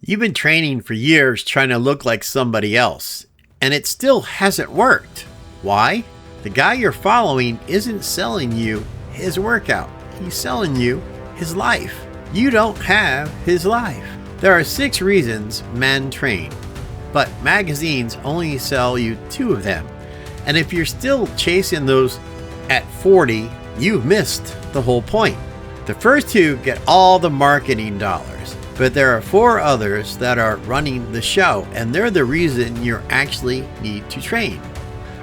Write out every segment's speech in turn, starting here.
You've been training for years trying to look like somebody else, and it still hasn't worked. Why? The guy you're following isn't selling you his workout. He's selling you his life. You don't have his life. There are 6 reasons men train, but magazines only sell you 2 of them. And if you're still chasing those at 40, you've missed the whole point. The first 2 get all the marketing dollars, but there are 4 others that are running the show, and they're the reason you actually need to train.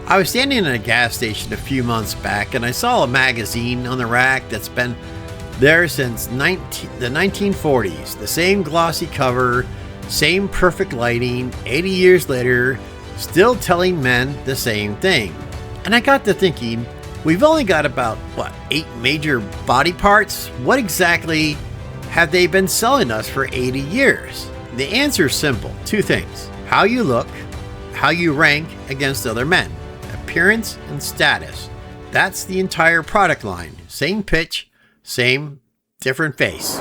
I was standing in a gas station a few months back, and I saw a magazine on the rack that's been there since the 1940s. The same glossy cover, same perfect lighting, 80 years later, still telling men the same thing. And I got to thinking, we've only got about, 8 major body parts? What exactly have they been selling us for 80 years? The answer is simple. 2 things. How you look, how you rank against other men. Appearance and status. That's the entire product line. Same pitch, same, different face.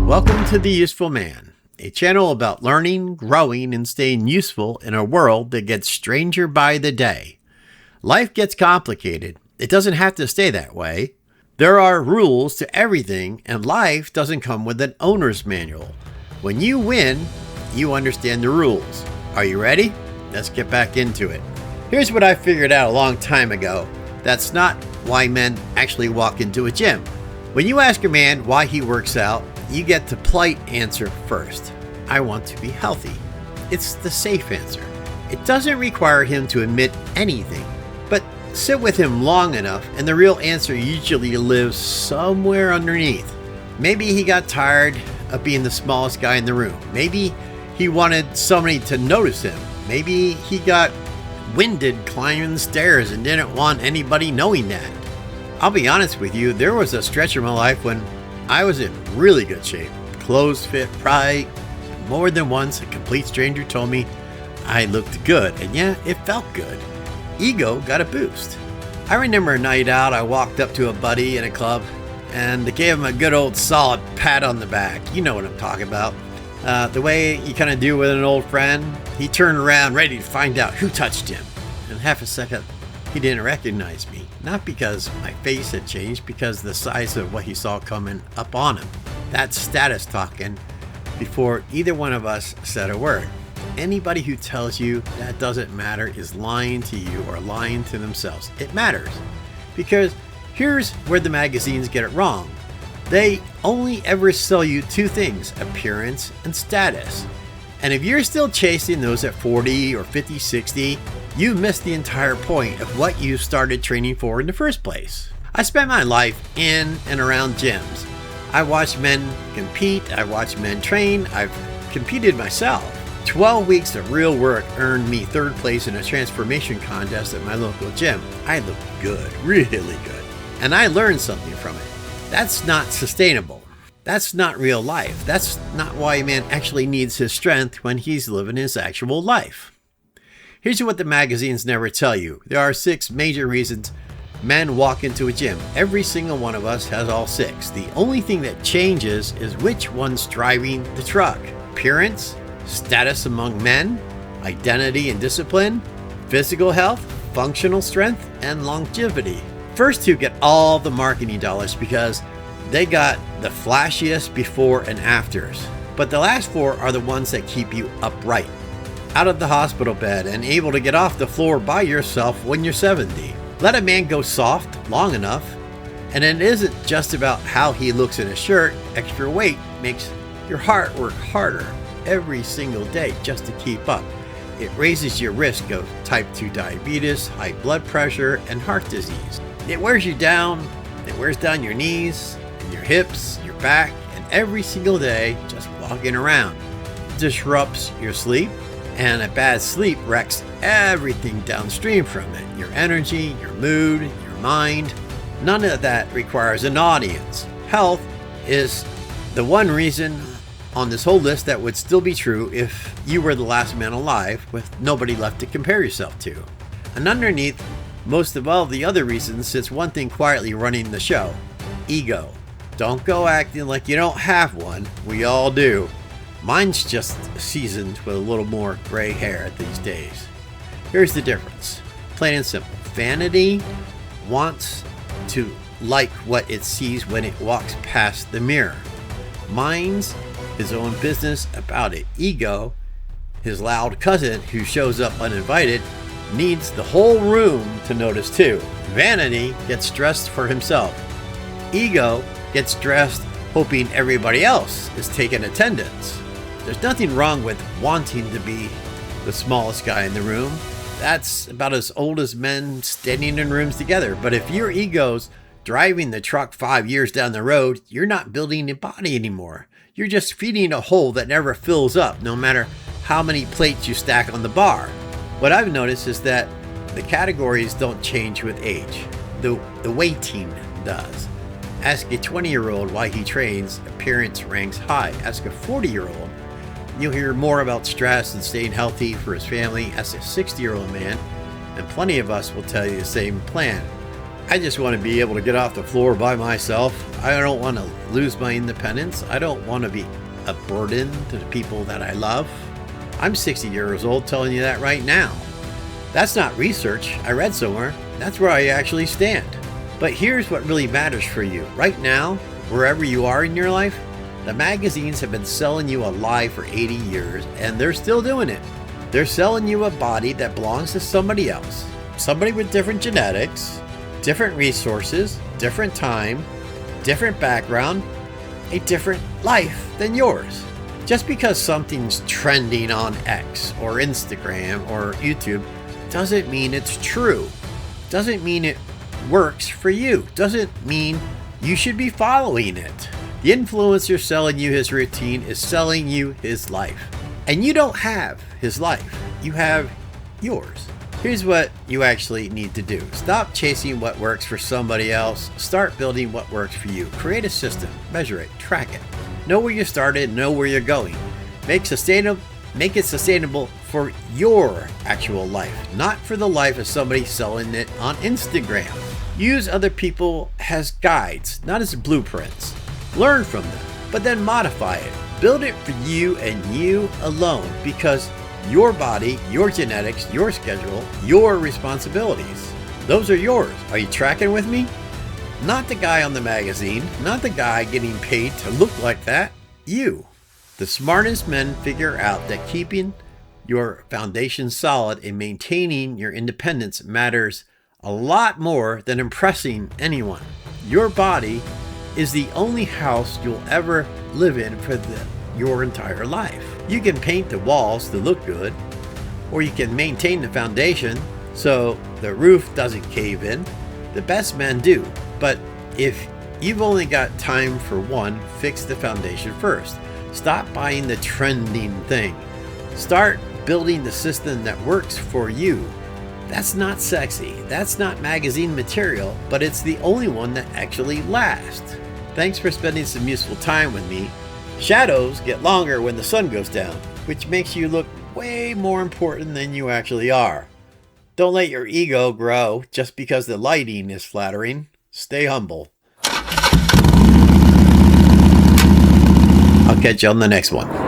Welcome to The Useful Man, a channel about learning, growing, and staying useful in a world that gets stranger by the day. Life gets complicated. It doesn't have to stay that way. There are rules to everything, and life doesn't come with an owner's manual. When you win, you understand the rules. Are you ready? Let's get back into it. Here's what I figured out a long time ago. That's not why men actually walk into a gym. When you ask a man why he works out, you get the polite answer first. I want to be healthy. It's the safe answer. It doesn't require him to admit anything, but sit with him long enough and the real answer usually lives somewhere underneath. Maybe he got tired of being the smallest guy in the room. Maybe he wanted somebody to notice him. Maybe he got winded climbing the stairs and didn't want anybody knowing that. I'll be honest with you, there was a stretch of my life when I was in really good shape. Clothes fit right. More than once, a complete stranger told me I looked good, and yeah, it felt good. Ego got a boost. I remember a night out, I walked up to a buddy in a club and gave him a good old solid pat on the back. You know what I'm talking about. The way you kind of do with an old friend. He turned around ready to find out who touched him. In half a second, he didn't recognize me. Not because my face had changed, because the size of what he saw coming up on him. That's status talking before either one of us said a word. Anybody who tells you that doesn't matter is lying to you or lying to themselves. It matters. Because here's where the magazines get it wrong. They only ever sell you 2 things, appearance and status. And if you're still chasing those at 40 or 50, 60, you missed the entire point of what you started training for in the first place. I spent my life in and around gyms. I watched men compete. I watched men train. I've competed myself. 12 weeks of real work earned me 3rd place in a transformation contest at my local gym. I looked good, really good. And I learned something from it. That's not sustainable. That's not real life. That's not why a man actually needs his strength when he's living his actual life. Here's what the magazines never tell you. There are 6 major reasons men walk into a gym. Every single one of us has all 6. The only thing that changes is which one's driving the truck. Appearance, status among men, identity and discipline, physical health, functional strength, and longevity. First 2 get all the marketing dollars because they got the flashiest before and afters. But the last 4 are the ones that keep you upright, out of the hospital bed, and able to get off the floor by yourself when you're 70. Let a man go soft long enough, and it isn't just about how he looks in a shirt. Extra weight makes your heart work harder every single day just to keep up. It raises your risk of type 2 diabetes, high blood pressure, and heart disease. It wears you down. It wears down your knees, and your hips, your back, and every single day just walking around. It disrupts your sleep, and a bad sleep wrecks everything downstream from it. Your energy, your mood, your mind. None of that requires an audience. Health is the one reason on this whole list that would still be true if you were the last man alive with nobody left to compare yourself to. And underneath most of all the other reasons sits one thing quietly running the show: ego. Don't go acting like you don't have one. We all do. Mine's just seasoned with a little more gray hair these days. Here's the difference. Plain and simple. Vanity wants to like what it sees when it walks past the mirror. Minds his own business about it. Ego, his loud cousin who shows up uninvited, needs the whole room to notice too. Vanity gets stressed for himself. Ego gets stressed hoping everybody else is taking attendance. There's nothing wrong with wanting to be the smallest guy in the room. That's about as old as men standing in rooms together. But if your ego's driving the truck 5 years down the road, you're not building a body anymore. You're just feeding a hole that never fills up, no matter how many plates you stack on the bar. What I've noticed is that the categories don't change with age. The weighting does. Ask a 20-year-old why he trains, appearance ranks high. Ask a 40-year-old, you'll hear more about stress and staying healthy for his family. Ask a 60-year-old man, and plenty of us will tell you the same plan. I just want to be able to get off the floor by myself. I don't want to lose my independence. I don't want to be a burden to the people that I love. I'm 60 years old telling you that right now. That's not research I read somewhere. That's where I actually stand. But here's what really matters for you. Right now, wherever you are in your life, the magazines have been selling you a lie for 80 years, and they're still doing it. They're selling you a body that belongs to somebody else. Somebody with different genetics, different resources, different time, different background, a different life than yours. Just because something's trending on X or Instagram or YouTube doesn't mean it's true. Doesn't mean it works for you. Doesn't mean you should be following it. The influencer selling you his routine is selling you his life. And you don't have his life. You have yours. Here's what you actually need to do. Stop chasing what works for somebody else. Start building what works for you. Create a system. Measure it. Track it. Know where you started. Know where you're going. Make it sustainable for your actual life, not for the life of somebody selling it on Instagram. Use other people as guides, not as blueprints. Learn from them, but then modify it. Build it for you and you alone, because your body, your genetics, your schedule, your responsibilities, those are yours. Are you tracking with me? Not the guy on the magazine, not the guy getting paid to look like that. You. The smartest men figure out that keeping your foundation solid and maintaining your independence matters a lot more than impressing anyone. Your body is the only house you'll ever live in for your entire life. You can paint the walls to look good, or you can maintain the foundation so the roof doesn't cave in. The best men do, but if you've only got time for one, fix the foundation first. Stop buying the trending thing. Start building the system that works for you. That's not sexy. That's not magazine material, but it's the only one that actually lasts. Thanks for spending some useful time with me. Shadows get longer when the sun goes down, which makes you look way more important than you actually are. Don't let your ego grow just because the lighting is flattering. Stay humble. I'll catch you on the next one.